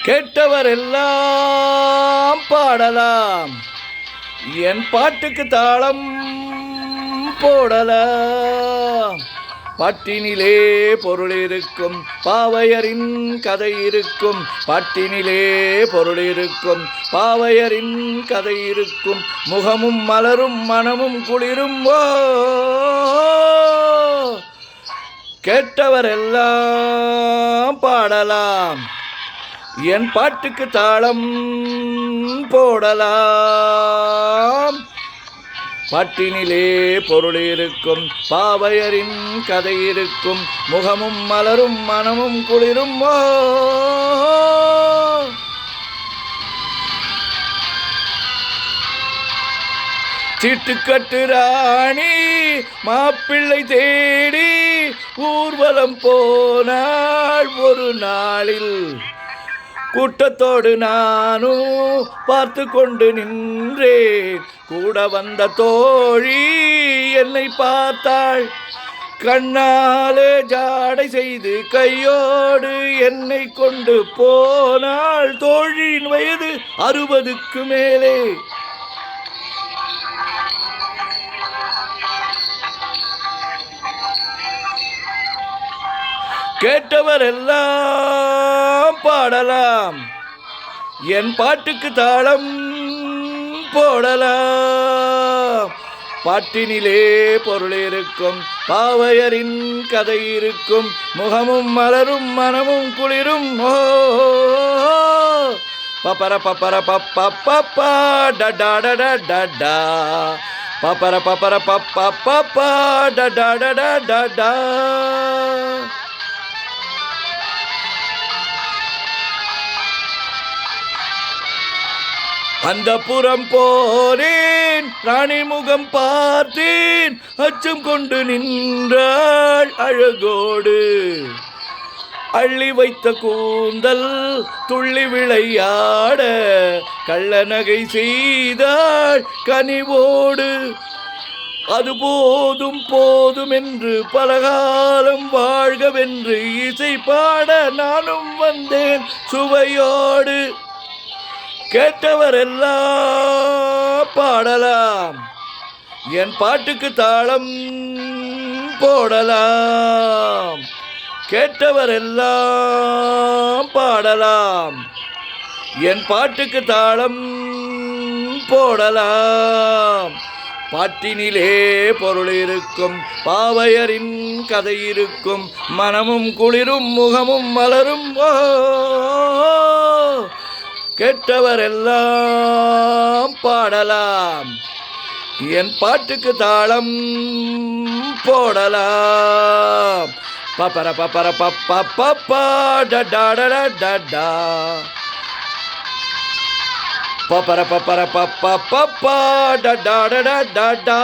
கேட்டவர் எல்லாம் பாடலாம், என் பாட்டுக்கு தாளம் போடலாம். பாட்டினிலே பொருள் இருக்கும், பாவையரின் கதை இருக்கும். பாட்டினிலே பொருள் இருக்கும், பாவையரின் கதை இருக்கும். முகமும் மலரும் மனமும் குளிரும். ஓ, கேட்டவர் எல்லாம் பாடலாம், என் பாட்டுக்கு தாளம் போடலாம். பாட்டினிலே பொருள் இருக்கும், பாவையரின் கதை இருக்கும். முகமும் மலரும் மனமும் குளிரும். ஓ, சீட்டுக்கட்டு ராணி மாப்பிள்ளை தேடி ஊர்வலம் போனாள் ஒரு நாளில். கூட்டத்தோடு நானும் பார்த்து கொண்டு நின்றேன். கூட வந்த தோழி என்னை பார்த்தாள். கண்ணாலே ஜாடை செய்து கையோடு என்னை கொண்டு போனாள். தோழியின் வயது 60க்கு மேலே. கேட்டவர் எல்லாம் பாடலாம், என் பாட்டுக்கு தாளம் போடலாம். பாட்டினிலே பொருள் இருக்கும், பாவையரின் கதை இருக்கும். முகமும் மலரும் மனமும் குளிரும். ஓ, பப்பர பப்பர பப்பா டடா டடா டடா, பப்பர பப்பர பப்பா டடா டடா டடா. அந்த புறம் போனேன், ராணி முகம் பார்த்தேன். அச்சம் கொண்டு நின்றாள் அழகோடு. அள்ளி வைத்த கூந்தல் துள்ளி விளையாட கள்ள நகை செய்தாள் கனிவோடு. அது போதும் போதும் என்று பலகாலம் வாழ்கவென்று இசை பாட நானும் வந்தேன் சுவையோடு. கேட்டவர் எல்லாம் பாடலாம், என் பாட்டுக்கு தாளம் போடலாம். கேட்டவர் எல்லாம் பாடலாம், என் பாட்டுக்கு தாளம் போடலாம். பாட்டினிலே பொருள் இருக்கும், பாவையரின் கதை இருக்கும். மனமும் குளிரும், முகமும் மலரும். ஓ, கேட்டவர் எல்லாம் பாடலாம், என் பாட்டுக்கு தாளம் போடலாம். பப்பர பப்பர பப்பா டடா டடா டடா, பப்பர பப்பர பப்பா டடா டடா டடா.